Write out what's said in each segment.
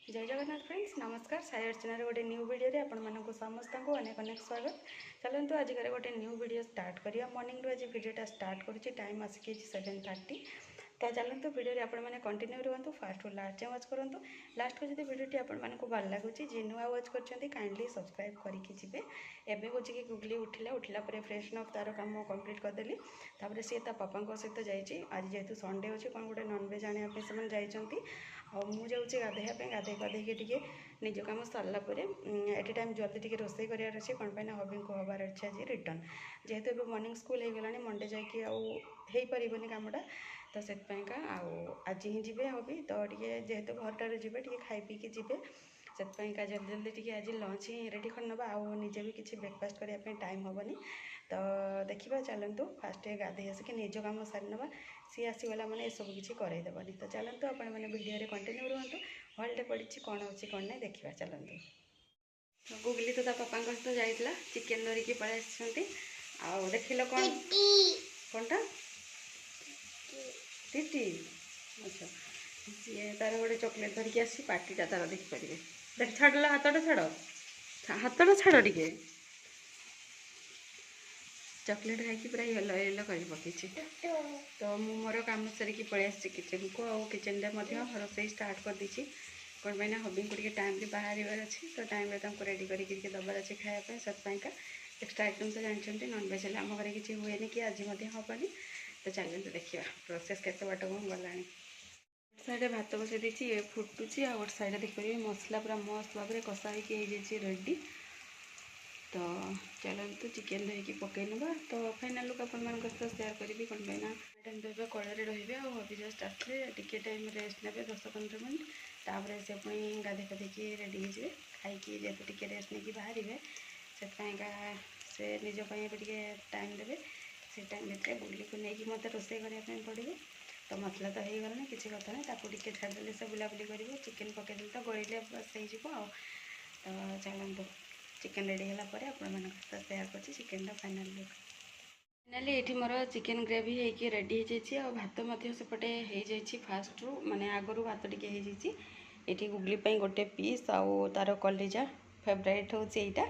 जय जगन्नाथ फ्रेंड्स नमस्कार साई अर्चना गोटे न्यू वीडियो आपण मानक समस्त को अनेक अनेक स्वागत। चलते आज गोटे न्यू वीडियो स्टार्ट करिया मॉर्निंग रो आज वीडियोटा स्टार्ट करुच्ची टाइम आसिक 7:30 तो चलते वीडियो आपण मैंने कंटिन्यू रुहतु फास्ट रु लास्ट जाए वाच करूँ। लास्ट को जब वीडियोटी आपको भल लगुच जी नुआ वाच कर काइंडली सब्सक्राइब करके जी एवं हूँ कि गुगली उठिला पर फ्रेशन अफ तार कम कंप्लीट करदेली तापर सी पापा सहित जाइए आज जेहेतु संडे अच्छे कौन गोटे नॉनवेज आने से जाइए मुझे गाधेवाई गाधे गाधे टे निज कम सरलापर एट टाइम जल्दी टे रोसे करार अच्छे कौन पाई हबी को हबार अच्छे आज रिटर्न जेहेतु ए मॉर्निंग स्कूल हो गला मंडे जापर कमटा तो से आज ही जी हबी तो टे जेहेतु घरटार जी टे खाई पीकी जी से जल्दी जल्दी टे आज लंच ही रेडी कर ना आजे भी किसी ब्रेकफास्ट करने टाइम हेनी तो देखा चलतु फास्ट गाधे आसिक निज कम सारी ना सी आसीगला मैंने ये सब किसी करदेवनी तो चलतु आपण मैंने वीडियो कंटिन्यू रुहतु हल्टे पड़ी कौन अच्छी कौन नहीं देखा चलतु। तो गुगली तो पापा सहित जाइला चिकेन धरिकी पलि आस देख ल कौन कौनटा टीटी अच्छा सी तार गोटे चॉकलेट धरिकी आसी पार्टीटा तार देखिपारे देख छाड़ हाथटा छाड़ छाड़ टे चॉकलेट खाई पूरा येलो येलो कर पकई तो मु मोर कम सारिकी पलि आसी किचन को आ किचन रोसे स्टार्ट कर देछि कौन पाई हबी को टाइम बाहर अच्छे तो टाइम रेडी करके दबार अच्छे खायापी से एक्सट्रा आइटम तो जानते नॉनवेज है आम घर किसी हुए कि आज हेनी तो चलते देखा प्रोसेस केते बाट कौन गला साइड भात बसई देती फुटुची आ गोटे साइड देखिए मसला पूरा मस्त भाव में कषा होगी रेडी तो चलते चिकेन धरिकी पकई ना तो फाइनाल लुक आप सेयार करी कौन पाई टाइम तो कड़े रही हबी जस्ट आसले टिके टाइम रेस्ट ने 10-15 मिनट तापर से पुणी गाधे गाधे रेडी हो खाई जेहतु टिके रेस्ट नहीं बाहर से निजपाई टे टाइम देवे से टाइम भितर बुली को लेकिन मत रोसे करने पड़ो तो मसला तो हो गला किसी कथा नहीं ताको टिके छाड़देले से बुलाबुली कर चिकेन पकईदे तो गड़े बस हो तो चलते चिकेन रेडी है आपण सेयार कर चिकेन फाइनाल लुक फाइनाली ये मोर चिकेन ग्रेवी होगी रेडी हो भात सेपटे हो फास्ट रु माने आगु भात टिके ये गुगली गोटे पीस आउ तार कलिजा फेवरेट हूँ यहीटा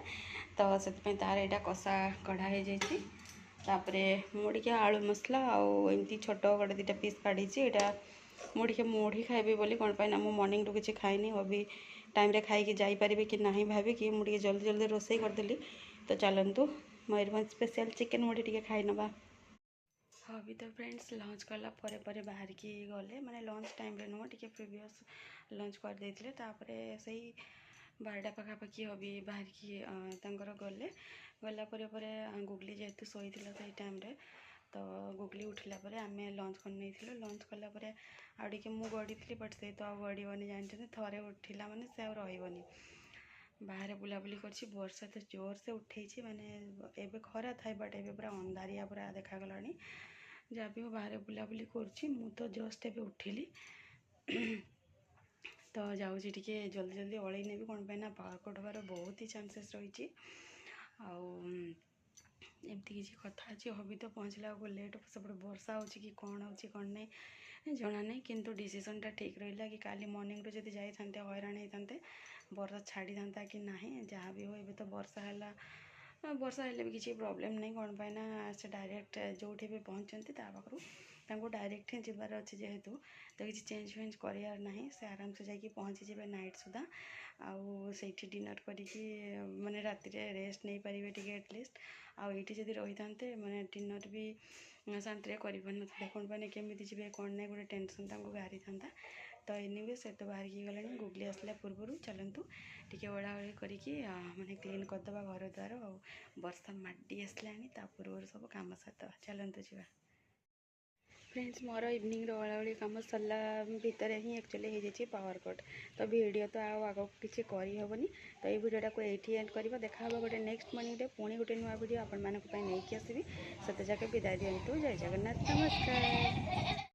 तो से तार यहाँ कषा कढ़ा होपर मुझे आलू मसला आमती छोट गोटे 2टा पीस काढ़ी यहाँ मुझे मुढ़ी खाइबी बोली कौन पाई मुझे मॉर्निंग रू किसी खाइनी हबी टाइम रे खाई जापरि कि ना भाविकी मुझे जल्दी जल्दी रोसे करदेली तो चलतु मयूरभंज स्पेशल चिकेन मुढ़ी टे खाई ना हबी तो फ्रेंड्स लंच कला परे बाहर की गले माने लंच टाइम रे नुह टे प्रिवियस लंच कर देते से 12टा पाखापाखि हबी बाहर की गले गला गुगली जेहेतु शोई तो टाइम रे तो गुगली उठिला आम लंच कर नहीं लंच कलापर आगे मुझे गड़ी बट से तो गड़बनी जानते थे उठिला माने से रही बाहर बुलाबुली कर वर्षा तो जोर से उठे माने एबे खरा था बट एबे पूरा अंधारिया पूरा देखागला जहाँ भी हो बाहर बुलाबुली कर तो जस्ट एबे उठिली तो जाऊँगी टिके जल्दी जल्दी ओल्ल नेबी कौन पाई पावर कट होबार बहुत ही चांसेस रही एमती किसी कथा अच्छी हबी तो पहुँचला लेट सब वर्षा हो कि कौन हो कौन नहीं जना नहीं किंतु डिसीजनटा ठीक रहा कि काली मॉर्निंग रू जब जाते हैरान होते वर्षा छाड़ी था कि ना जहाँ भी हो ये तो वर्षा हेल्ले भी किसी प्रॉब्लम नहीं कौन पाई से डायरेक्ट जो भी पहुँचती पाखु डायरेक्ट ही जबार अच्छे जेहेतु तो किसी चेंज फेंज करार ना से आराम से जाकि पहुँची जाए नाइट सुधा आउ से डिनर करी माने राति रेस्ट नहीं पारे टे एटलिस्ट आउ ये जब रही था माने डिनर भी शांति कर कौन पाई केमी जी कौन ना गोटे टेंशन बाहरी था तो एनिवे से तो बाहर की गला गुगली आसला पूर्व चलतु टे ओढ़ाओढ़ी करके माने क्लीन करदे घर द्वार आ वर्षा माड़ी आसला पूर्व सब कम सारिदा चलतु जी फ्रेंड्स मोर इवनिंग ओढ़ाओढ़ी कम सरला भितर ही एक्चुअली हो पावर कट तो वीडियो तो आग किसी करहबनी तो ये वीडियोटा को ये एंड कर देखा गोटे नेक्स्ट मॉर्निंग पुणी गोटे नुआ वीडियो आपण नहीं आसबि से जाके विदाय दिंतु जय जगन्नाथ नमस्कार।